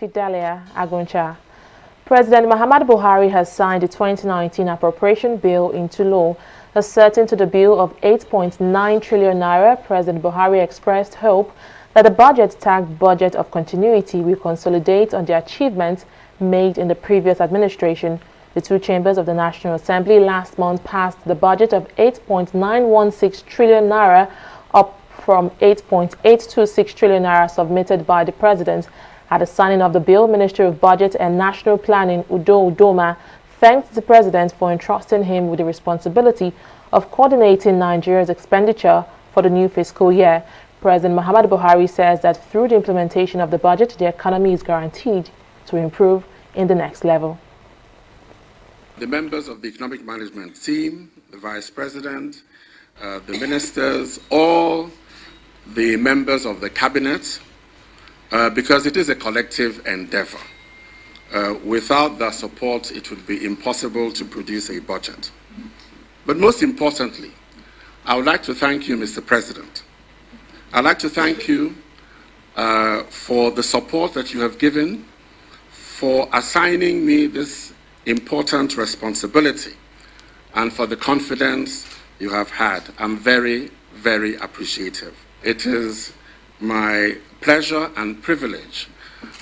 Fidelia Aguncha. President Muhammadu Buhari has signed the 2019 appropriation bill into law. Asserting to the bill of 8.9 trillion naira, President Buhari expressed hope that the budget tagged budget of continuity will consolidate on the achievements made in the previous administration. The two chambers of the National Assembly last month passed the budget of 8.916 trillion naira, up from 8.826 trillion naira submitted by the president. At the signing of the bill, Ministry of Budget and National Planning Udo Udoma thanked the president for entrusting him with the responsibility of coordinating Nigeria's expenditure for the new fiscal year. President Muhammadu Buhari says that through the implementation of the budget, the economy is guaranteed to improve in the next level. The members of the economic management team, the vice president, the ministers, all the members of the cabinet, because it is a collective endeavor. Without their support, it would be impossible to produce a budget. But most importantly, I would like to thank you, Mr. President. I'd like to thank you for the support that you have given, for assigning me this important responsibility, and for the confidence you have had. I'm very, very appreciative. It is my pleasure and privilege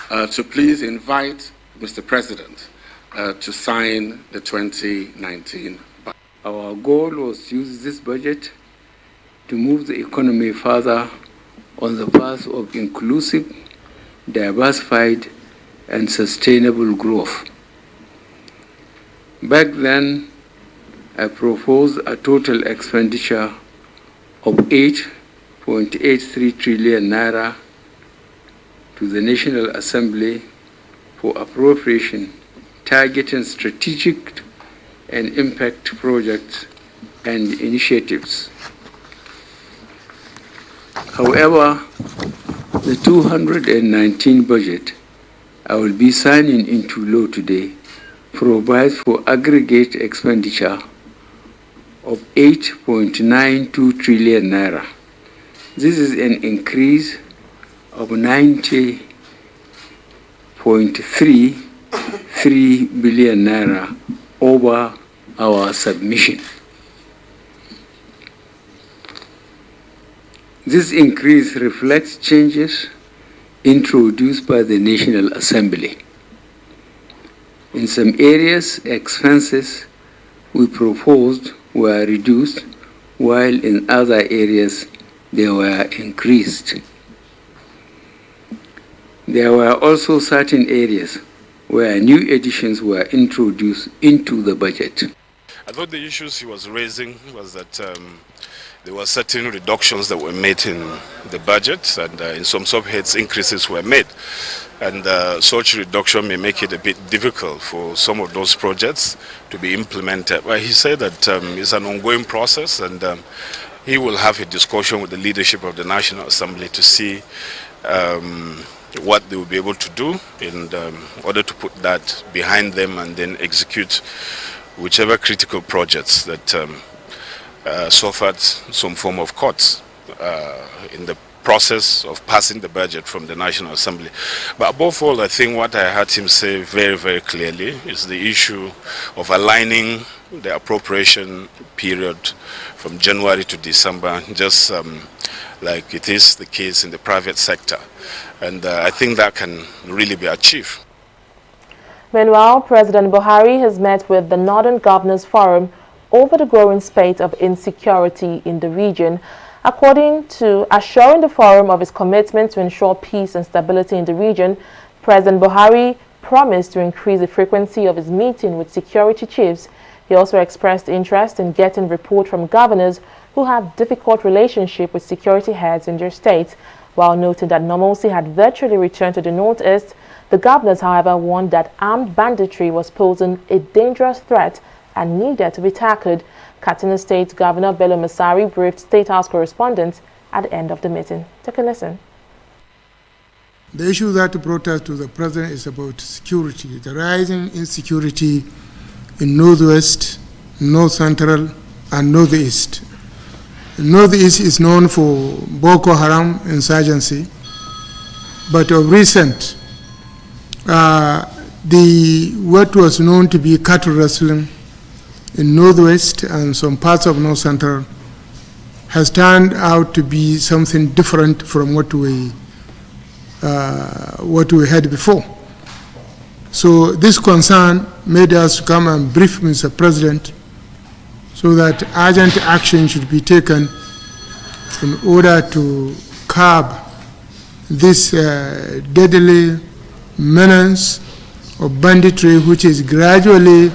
to please invite Mr. President to sign the 2019 budget. Our goal was to use this budget to move the economy further on the path of inclusive, diversified, and sustainable growth. Back then, I proposed a total expenditure of 8.83 trillion naira to the National Assembly for appropriation, targeting strategic and impact projects and initiatives. However, the 2019 budget I will be signing into law today provides for aggregate expenditure of 8.92 trillion naira. This is an increase of 90.33 billion naira over our submission. This increase reflects changes introduced by the National Assembly. In some areas, expenses we proposed were reduced, while in other areas they were increased. There were also certain areas where new additions were introduced into the budget. I thought the issues he was raising was that there were certain reductions that were made in the budget, and in some subheads increases were made. And such reduction may make it a bit difficult for some of those projects to be implemented. But he said that it's an ongoing process, and he will have a discussion with the leadership of the National Assembly to see what they will be able to do in order to put that behind them and then execute whichever critical projects that suffered some form of cuts in the process of passing the budget from the National Assembly. But above all, I think what I heard him say very, very clearly is the issue of aligning the appropriation period from January to December, just like it is the case in the private sector. And I think that can really be achieved. Meanwhile, President Buhari has met with the Northern Governors Forum over the growing spate of insecurity in the region. According to assuring the forum of his commitment to ensure peace and stability in the region, President Buhari promised to increase the frequency of his meeting with security chiefs. He also expressed interest in getting report from governors who have difficult relationship with security heads in their states. While noting that normalcy had virtually returned to the northeast, the governors, however, warned that armed banditry was posing a dangerous threat and needed to be tackled. Katsina State Governor Bello Masari briefed State House correspondents at the end of the meeting. Take a listen. The issue that protest to the president is about security, the rising insecurity in Northwest, North Central, and Northeast. Northeast is known for Boko Haram insurgency, but of recent, what was known to be cattle rustling in Northwest and some parts of North Central has turned out to be something different from what we had before. So this concern made us come and brief Mr. President so that urgent action should be taken in order to curb this deadly menace of banditry, which is gradually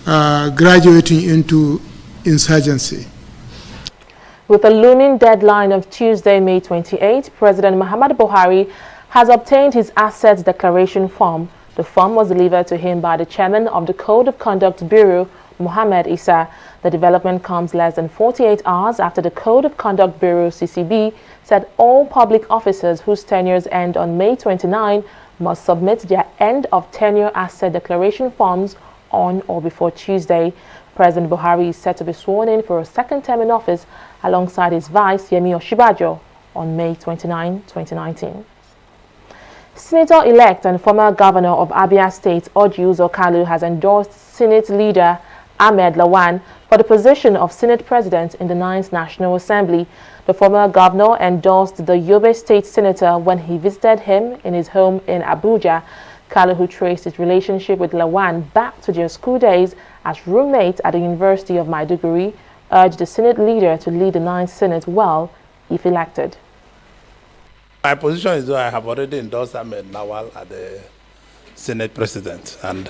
graduating into insurgency. With a looming deadline of Tuesday, May 28, President Muhammadu Buhari has obtained his Assets Declaration form. The form was delivered to him by the chairman of the Code of Conduct Bureau, Mohammed Issa. The development comes less than 48 hours after the Code of Conduct Bureau, CCB, said all public officers whose tenures end on May 29 must submit their end of tenure asset declaration forms on or before Tuesday. President Buhari is set to be sworn in for a second term in office alongside his vice, Yemi Osinbajo, on May 29, 2019. Senator-elect and former governor of Abia State, Orji Uzor Kalu, has endorsed Senate leader Ahmed Lawan for the position of Senate President in the 9th National Assembly. The former governor endorsed the Yobe State Senator when he visited him in his home in Abuja. Kalu, who traced his relationship with Lawan back to their school days as roommates at the University of Maiduguri, urged the Senate leader to lead the 9th Senate well if elected. My position is that I have already endorsed Ahmed Lawal as the Senate President, and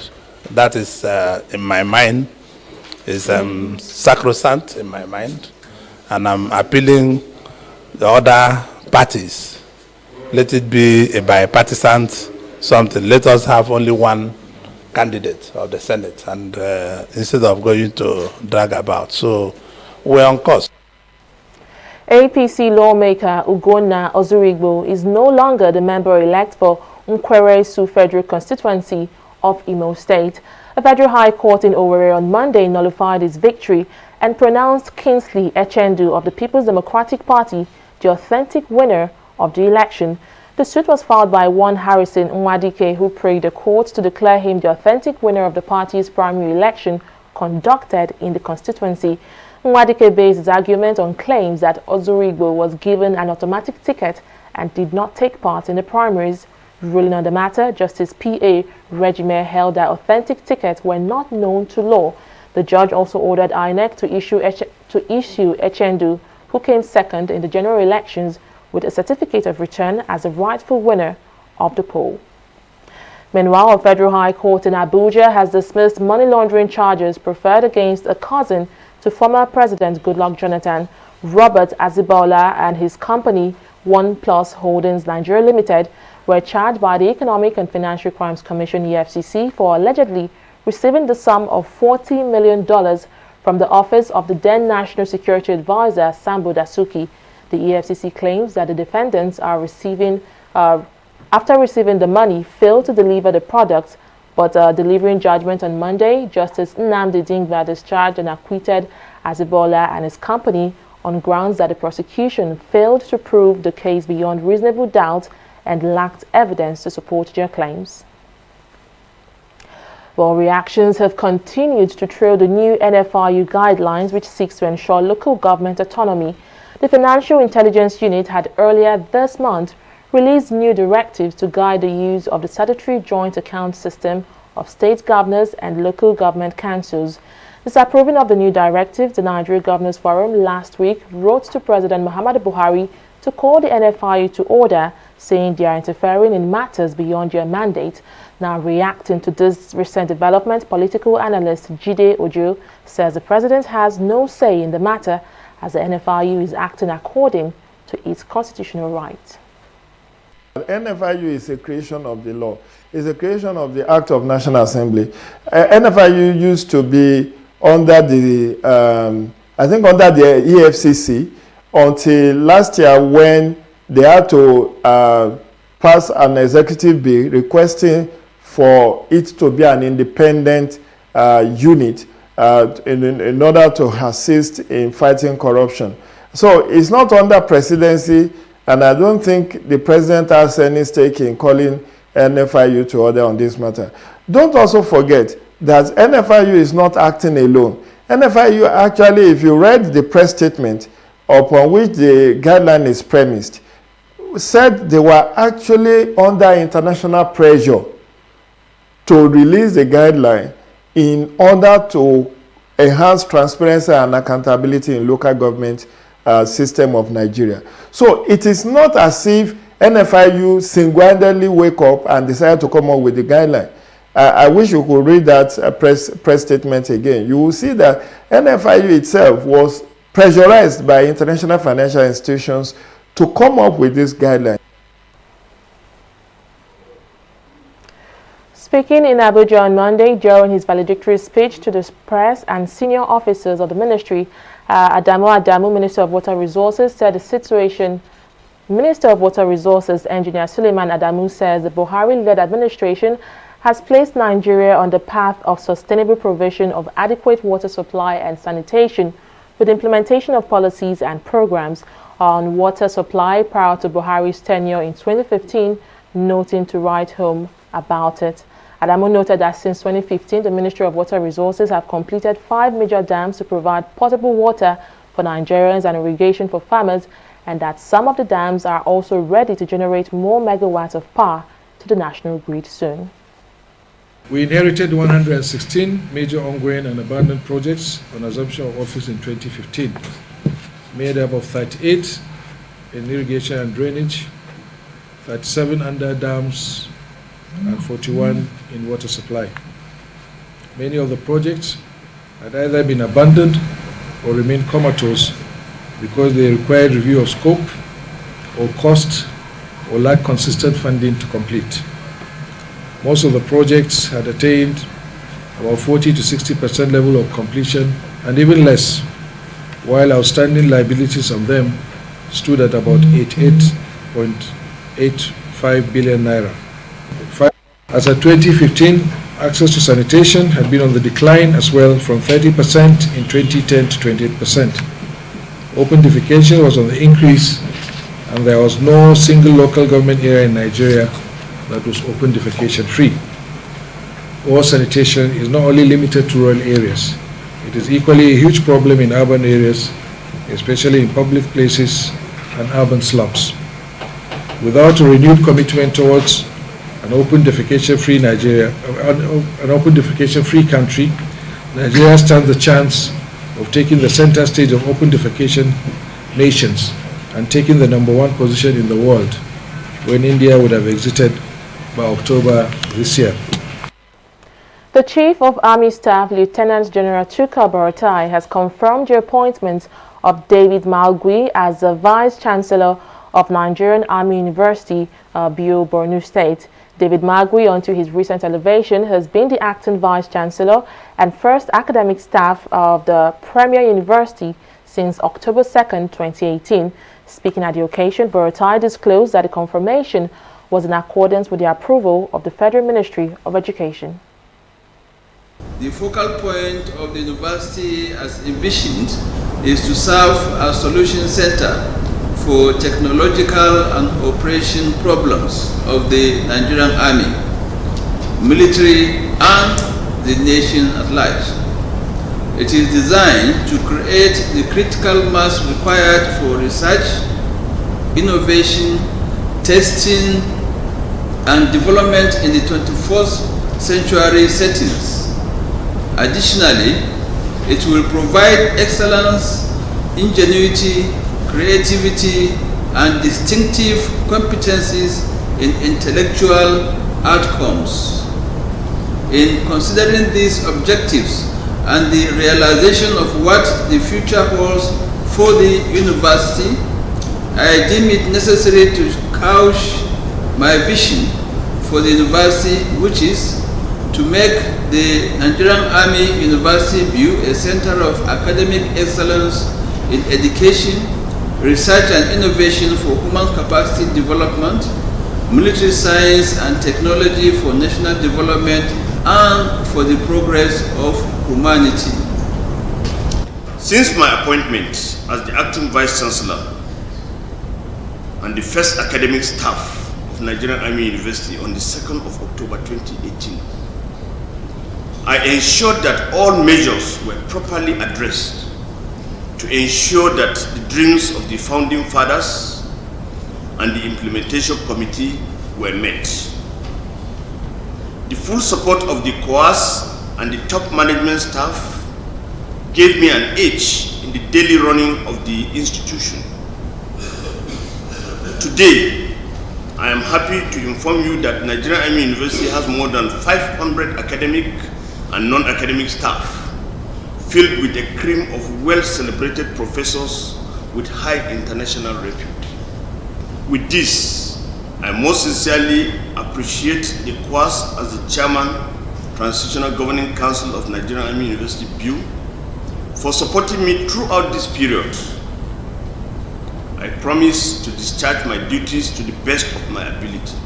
that is, in my mind, is sacrosanct in my mind, and I'm appealing the other parties. Let it be a bipartisan something. Let us have only one candidate of the Senate, and instead of going to drag about. So we're on course. APC lawmaker Ugonna Ozurigbo is no longer the member-elect for Nkweresu Federal Constituency of Imo State. A federal high court in Owerri on Monday nullified his victory and pronounced Kingsley Echendu of the People's Democratic Party the authentic winner of the election. The suit was filed by one Harrison Nwadike, who prayed the court to declare him the authentic winner of the party's primary election conducted in the constituency. Nwadike based his argument on claims that Ozurigbo was given an automatic ticket and did not take part in the primaries. Ruling on the matter, Justice P.A. Regime held that authentic tickets were not known to law. The judge also ordered INEC to issue Echendu, who came second in the general elections, with a certificate of return as the rightful winner of the poll. Meanwhile, a federal high court in Abuja has dismissed money laundering charges preferred against a cousin to former President Goodluck Jonathan. Robert Azibola and his company, One Plus Holdings Nigeria Limited, were charged by the Economic and Financial Crimes Commission (EFCC) for allegedly receiving the sum of $40 million from the office of the then National Security Advisor Sambo Dasuki. The EFCC claims that the defendants are after receiving the money, failed to deliver the products, but delivering judgment on Monday, Justice Nnamdi Dingba discharged and acquitted Azibola and his company on grounds that the prosecution failed to prove the case beyond reasonable doubt and lacked evidence to support their claims. Well, reactions have continued to trail the new NFRU guidelines, which seeks to ensure local government autonomy. The Financial Intelligence Unit had earlier this month released new directives to guide the use of the statutory joint account system of state governors and local government councils. Disapproving of the new directive, the Nigeria Governors Forum last week wrote to President Muhammadu Buhari to call the NFRU to order, saying they are interfering in matters beyond their mandate. Now, reacting to this recent development, political analyst Jide Ojo says the president has no say in the matter, as the NFRU is acting according to its constitutional rights. The NFRU is a creation of the law. It's a creation of the Act of National Assembly. NFRU used to be under the, under the EFCC until last year, when they had to pass an executive bill requesting for it to be an independent unit in order to assist in fighting corruption. So it's not under presidency, and I don't think the president has any stake in calling NFIU to order on this matter. Don't also forget that NFIU is not acting alone. NFIU actually, if you read the press statement upon which the guideline is premised, said they were actually under international pressure to release the guideline in order to enhance transparency and accountability in local government system of Nigeria. So it is not as if NFIU single-handedly wake up and decide to come up with the guideline. I wish you could read that press statement again. You will see that NFIU itself was pressurized by international financial institutions to come up with this guideline. Speaking in Abuja on Monday during his valedictory speech to the press and senior officers of the ministry, Adamu, Minister of Water Resources, said the situation. Minister of Water Resources, Engineer Suleiman Adamu, says the Buhari-led administration has placed Nigeria on the path of sustainable provision of adequate water supply and sanitation, with implementation of policies and programs on water supply prior to Buhari's tenure in 2015, noting to write home about it. Adamu noted that since 2015, the Ministry of Water Resources have completed 5 major dams to provide potable water for Nigerians and irrigation for farmers, and that some of the dams are also ready to generate more megawatts of power to the national grid soon. We inherited 116 major ongoing and abandoned projects on assumption of office in 2015, made up of 38 in irrigation and drainage, 37 under dams, and 41 in water supply. Many of the projects had either been abandoned or remained comatose because they required review of scope or cost or lacked consistent funding to complete. Most of the projects had attained about 40 to 60% level of completion and even less, while outstanding liabilities on them stood at about 88.85 billion naira. As of 2015, access to sanitation had been on the decline as well, from 30% in 2010 to 28%. Open defecation was on the increase, and there was no single local government area in Nigeria that was open defecation free. Poor sanitation is not only limited to rural areas, it is equally a huge problem in urban areas, especially in public places and urban slums. Without a renewed commitment towards an open defecation-free Nigeria, an open defecation-free country, Nigeria stands the chance of taking the center stage of open defecation nations and taking the #1 position in the world, when India would have exited by October this year. The Chief of Army Staff, Lieutenant General Chuka Baratai, has confirmed the appointment of David Malgui as the Vice Chancellor of Nigerian Army University, Bio, Borno State. David Malgui, until his recent elevation, has been the acting Vice Chancellor and first academic staff of the Premier University since October 2nd, 2018. Speaking at the occasion, Baratai disclosed that the confirmation was in accordance with the approval of the Federal Ministry of Education. The focal point of the university, as envisioned, is to serve as solution center for technological and operation problems of the Nigerian Army, military, and the nation at large. It is designed to create the critical mass required for research, innovation, testing, and development in the 21st century settings. Additionally, it will provide excellence, ingenuity, creativity, and distinctive competencies in intellectual outcomes. In considering these objectives and the realization of what the future holds for the university, I deem it necessary to couch my vision for the university, which is to make the Nigerian Army University view a center of academic excellence in education, research and innovation for human capacity development, military science and technology for national development, and for the progress of humanity. Since my appointment as the acting Vice Chancellor and the first academic staff of of Nigerian Army University on the 2nd of October 2018, I ensured that all measures were properly addressed to ensure that the dreams of the founding fathers and the implementation committee were met. The full support of the COAS and the top management staff gave me an edge in the daily running of the institution. Today, I am happy to inform you that Nigerian Army University has more than 500 academic and non-academic staff, filled with a cream of well-celebrated professors with high international repute. With this, I most sincerely appreciate the COAS as the Chairman, Transitional Governing Council of Nigerian Army University, BU, for supporting me throughout this period. I promise to discharge my duties to the best of my ability.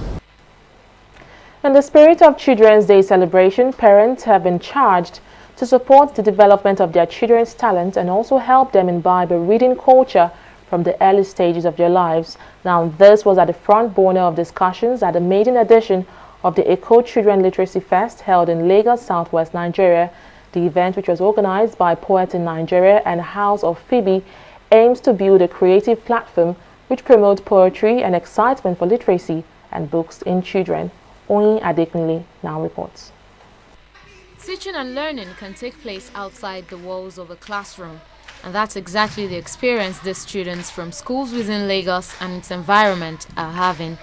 In the spirit of Children's Day celebration, parents have been charged to support the development of their children's talent and also help them imbibe a reading culture from the early stages of their lives. Now, this was at the front burner of discussions at the maiden edition of the Eco Children Literacy Fest held in Lagos, Southwest Nigeria. The event, which was organized by Poets in Nigeria and House of Phoebe, aims to build a creative platform which promotes poetry and excitement for literacy and books in children. Oyin Adekunle now reports. Teaching and learning can take place outside the walls of a classroom, and that's exactly the experience these students from schools within Lagos and its environment are having.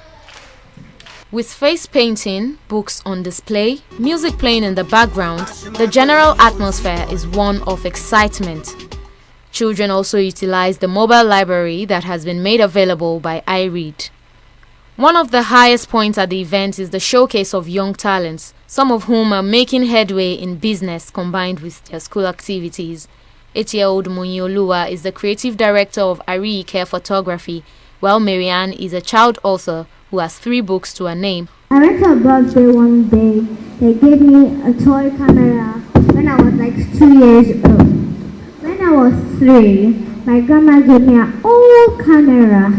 With face painting, books on display, music playing in the background, the general atmosphere is one of excitement. Children also utilize the mobile library that has been made available by iRead. One of the highest points at the event is the showcase of young talents, some of whom are making headway in business combined with their school activities. 8-year-old Munyolua is the creative director of Ari Care Photography, while Marianne is a child author who has 3 books to her name. I went to a birthday one day. They gave me a toy camera when I was like 2 years old. When I was 3, my grandma gave me an old camera.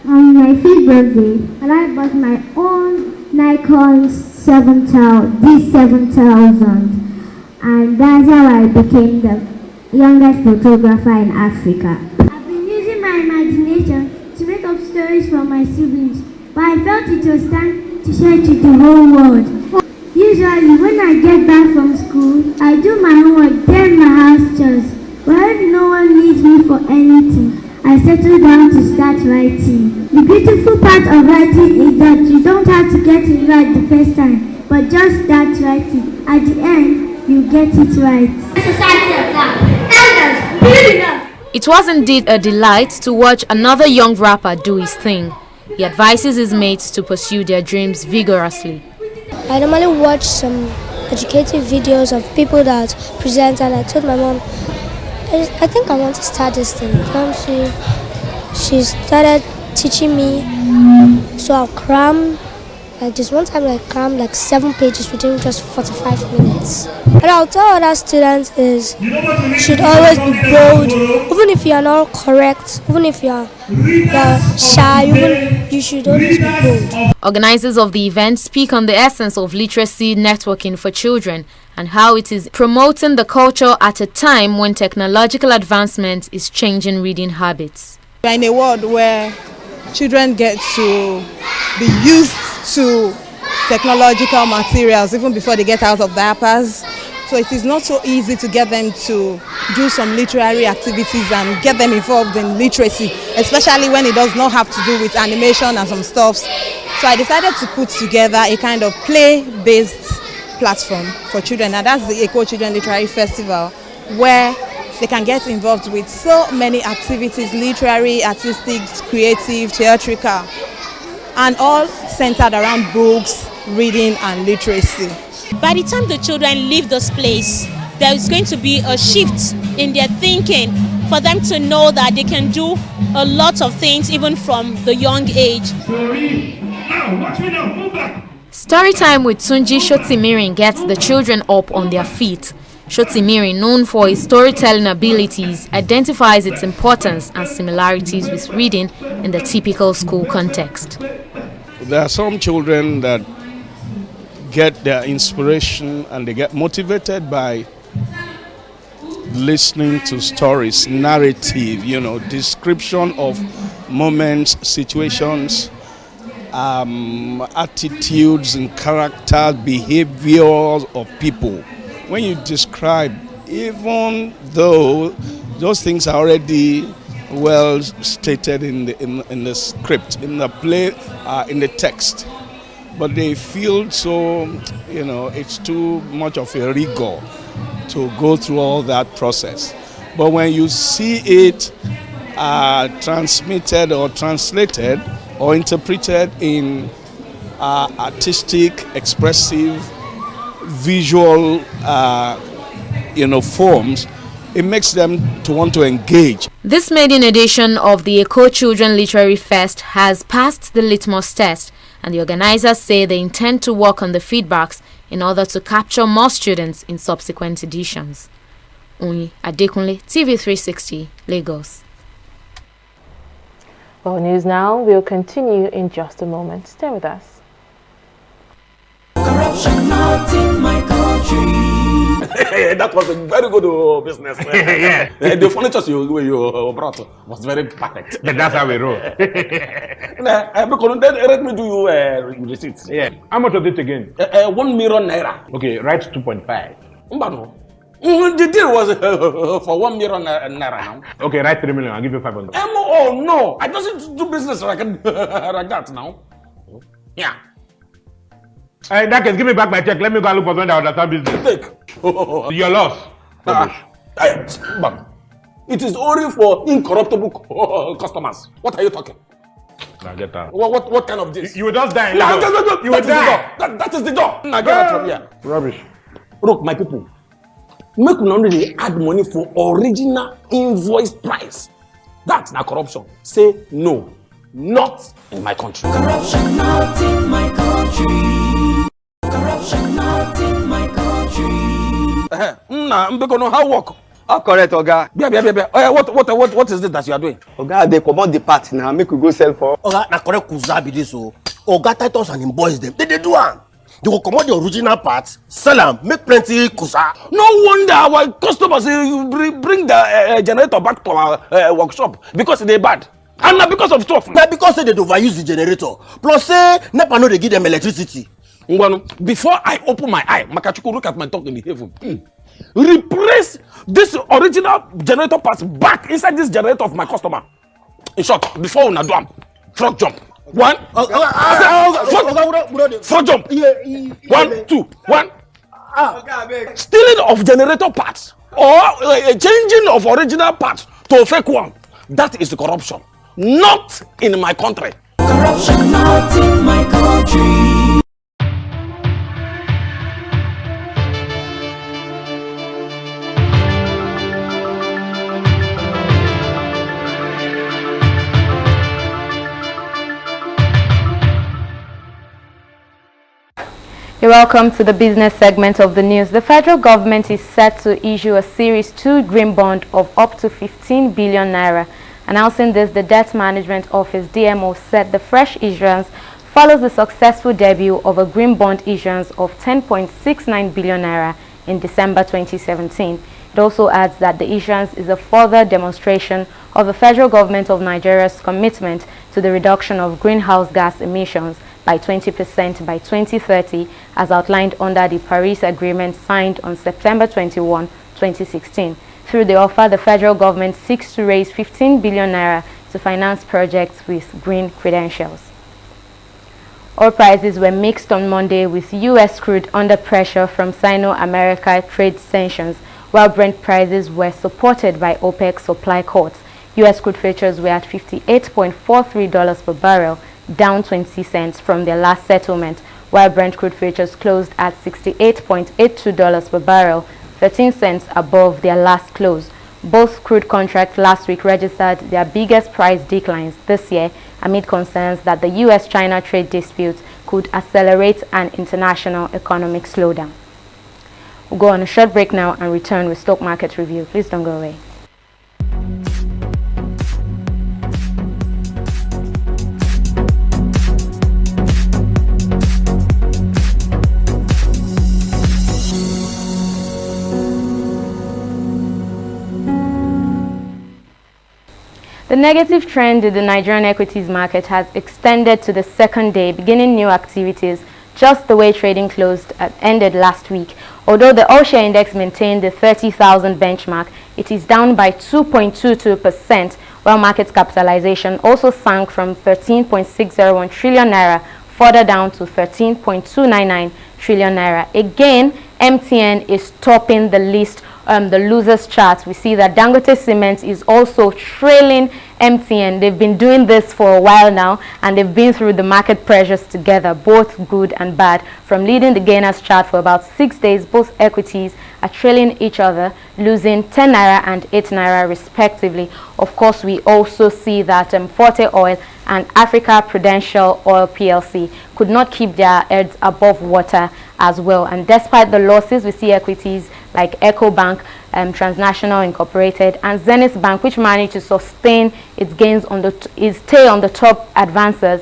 On my 5th birthday, and I bought my own Nikon D7000, and that's how I became the youngest photographer in Africa. I've been using my imagination to make up stories for my siblings, but I felt it was time to share it to the whole world. Usually, when I get back from school, I do my homework, then my house chores. But if no one needs me for anything, I settle down to start writing. The beautiful part of writing is that you don't have to get it right the first time, but just start writing. At the end, you get it right. It was indeed a delight to watch another young rapper do his thing. He advises his mates to pursue their dreams vigorously. I normally watch some educative videos of people that present, and I told my mom, I think I want to start this thing. She started teaching me, so I'll cram. Like this one time I crammed like 7 pages within just 45 minutes. And I'll tell other students is you should always be bold, even if you are not correct, even if you are shy, you should always be bold. Organizers of the event speak on the essence of literacy networking for children and how it is promoting the culture at a time when technological advancement is changing reading habits. We are in a world where children get to be used to technological materials even before they get out of diapers. So it is not so easy to get them to do some literary activities and get them involved in literacy, especially when it does not have to do with animation and some stuff. So I decided to put together a kind of play-based platform for children, and that's the Eco Children Literary Festival, where they can get involved with so many activities, literary, artistic, creative, theatrical, and all centered around books, reading and literacy. By the time the children leave this place, there is going to be a shift in their thinking for them to know that they can do a lot of things even from the young age. Storytime with Tunji Shotimirin gets the children up on their feet. Shotimirin, known for his storytelling abilities, identifies its importance and similarities with reading in the typical school context. there are some children that get their inspiration and they get motivated by listening to stories, narrative, description of moments, situations, attitudes and character, behaviors of people. When you describe, even though those things are already well stated in the script, in the play, in the text, but they feel so, it's too much of a rigor to go through all that process. But when you see it transmitted or translated or interpreted in artistic, expressive, visual, forms, it makes them to want to engage. This maiden edition of the Eco Children Literary Fest has passed the litmus test, and the organizers say they intend to work on the feedbacks in order to capture more students in subsequent editions. Oyin Adekunle, TV360, Lagos. Well, News Now will continue in just a moment. Stay with us. Corruption not in my country. That was a very good business. Yeah. The furniture you brought was very perfect. That's how we roll. Let me do you receipts. Yeah. How much was it again? 1 million naira. Okay, write 2.5. The deal was for 1 million naira now. Okay, write 3 million. I'll give you 500. Oh no, I don't do business like that now. Yeah. In that case, give me back my check. Let me go and look for one that understand business. Take. Your loss. It is only for incorruptible customers. What are you talking? Now get that. What kind of this? You will just die. No, you will die. That is the door. Now get out from here. Rubbish. Look, my people. Make una only add money for original invoice price. That's not corruption. Say no. Not in my country. Corruption not in my country. Corruption not in my country. I'm going to how work. Oh, correct, Oga. What is it that you are doing? Oga, they command the part now. Make we go sell for. Oga, na correct kuzabi this so. Oga Titus and him boys them. They do am. They will command the original parts, sell them, make plenty kusa. No wonder our customers bring the generator back to our workshop because they bad. And not because of stuff. Now because they overuse the generator. Plus say NEPA no they give them electricity. Before I open my eye, Makachuku look at my talk in the heaven. Replace this original generator parts back inside this generator of my customer. In short, before we do am, frog jump. One. Frog jump. 1, 2, 1. Stealing of generator parts or changing of original parts to a fake one. That is corruption. Not in my country. Corruption not in my country. You're welcome to the business segment of the news. The federal government is set to issue a Series 2 green bond of up to 15 billion naira. Announcing this, the Debt Management Office DMO said the fresh issuance follows the successful debut of a green bond issuance of 10.69 billion naira in December 2017. It also adds that the issuance is a further demonstration of the federal government of Nigeria's commitment to the reduction of greenhouse gas emissions by 20% by 2030, as outlined under the Paris Agreement signed on September 21, 2016. Through the offer, the federal government seeks to raise 15 billion naira to finance projects with green credentials. Oil prices were mixed on Monday, with U.S. crude under pressure from Sino-America trade sanctions, while Brent prices were supported by OPEC supply cuts. U.S. crude futures were at $58.43 per barrel, down 20 cents from their last settlement, while Brent crude futures closed at $68.82 per barrel, 13 cents above their last close. Both crude contracts last week registered their biggest price declines this year amid concerns that the U.S.-China trade dispute could accelerate an international economic slowdown. We'll go on a short break now and return with stock market review. Please don't go away. The negative trend in the Nigerian equities market has extended to the second day, beginning new activities just the way trading ended last week. Although the all-share index maintained the 30,000 benchmark, it is down by 2.22%, while market capitalization also sank from 13.601 trillion naira further down to 13.299 trillion naira. Again, MTN is topping the list, the losers chart. We see that Dangote Cement is also trailing MTN. They've been doing this for a while now, and they've been through the market pressures together, both good and bad. From leading the gainers chart for about 6 days, both equities are trailing each other, losing 10 naira and 8 naira respectively. Of course, we also see that Forte Oil and Africa Prudential Oil PLC could not keep their heads above water as well. And despite the losses, we see equities like EcoBank, Transnational Incorporated, and Zenith Bank, which managed to sustain its gains stay on the top advancers,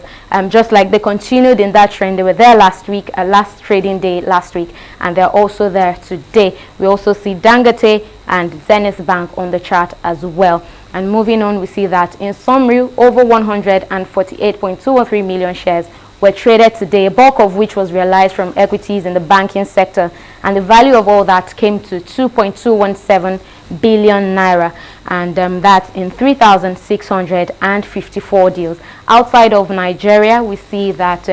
just like they continued in that trend. They were there last week, last trading day last week, and they're also there today. We also see Dangote and Zenith Bank on the chart as well. And moving on, we see that in summary, over 148.213 million shares were traded today, a bulk of which was realized from equities in the banking sector, and the value of all that came to 2.217 billion naira, and that's in 3,654 deals. Outside of Nigeria, we see that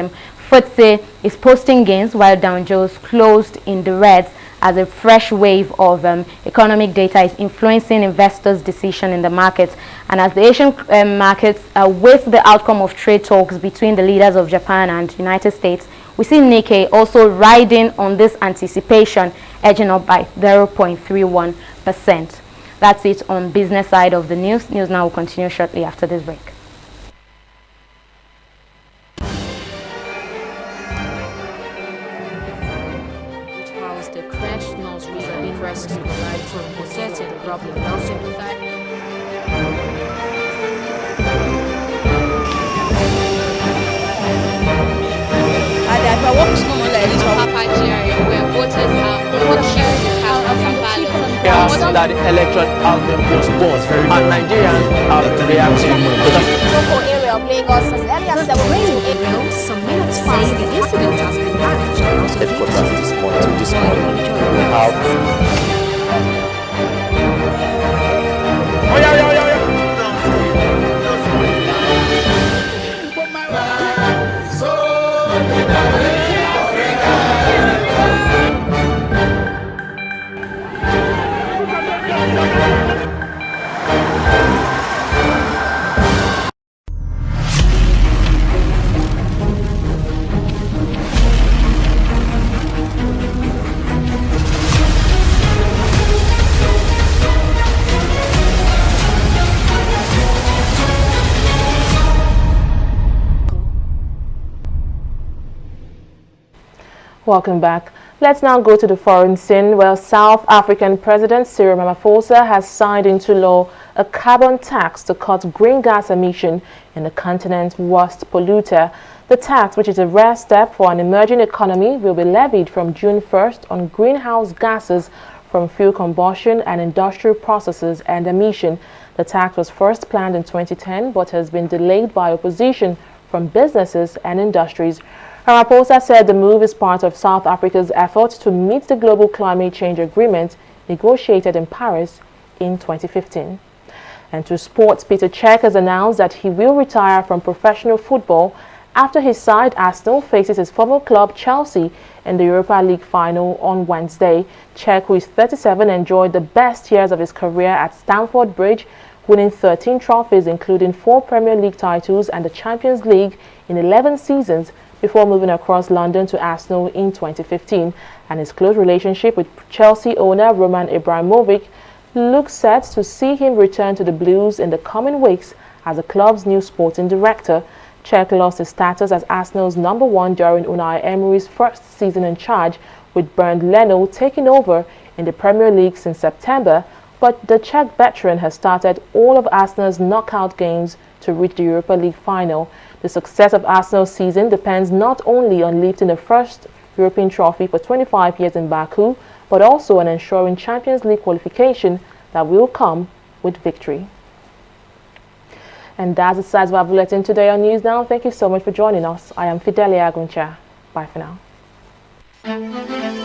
FTSE is posting gains while Dow Jones closed in the reds, as a fresh wave of economic data is influencing investors' decision in the markets. And as the Asian markets await the outcome of trade talks between the leaders of Japan and United States, we see Nikkei also riding on this anticipation, edging up by 0.31%. That's it on business side of the news. News Now will continue shortly after this break. That the election has been postponed, and Nigerians have been reacting to that. Local area of Lagos as early as 7 April, some minutes past the incident has been managed. Headquarters this morning. We have. Welcome back. Let's now go to the foreign scene, where South African President Cyril Ramaphosa has signed into law a carbon tax to cut green gas emission in the continent's worst polluter. The tax, which is a rare step for an emerging economy, will be levied from June 1st on greenhouse gases from fuel combustion and industrial processes and emission. The tax was first planned in 2010 but has been delayed by opposition from businesses and industries. Ramaphosa said the move is part of South Africa's effort to meet the global climate change agreement negotiated in Paris in 2015. And to sports, Peter Cech has announced that he will retire from professional football after his side Arsenal faces his former club Chelsea in the Europa League final on Wednesday. Cech, who is 37, enjoyed the best years of his career at Stamford Bridge, winning 13 trophies including 4 Premier League titles and the Champions League in 11 seasons, before moving across London to Arsenal in 2015. And his close relationship with Chelsea owner Roman Abramovich looks set to see him return to the Blues in the coming weeks as the club's new sporting director. Cech lost his status as Arsenal's #1 during Unai Emery's first season in charge, with Bernd Leno taking over in the Premier League since September, but the Czech veteran has started all of Arsenal's knockout games to reach the Europa League final. The success of Arsenal's season depends not only on lifting the first European trophy for 25 years in Baku, but also on ensuring Champions League qualification that will come with victory. And that's the size of our bulletin today on News Now. Thank you so much for joining us. I am Fidelia Aguncha. Bye for now.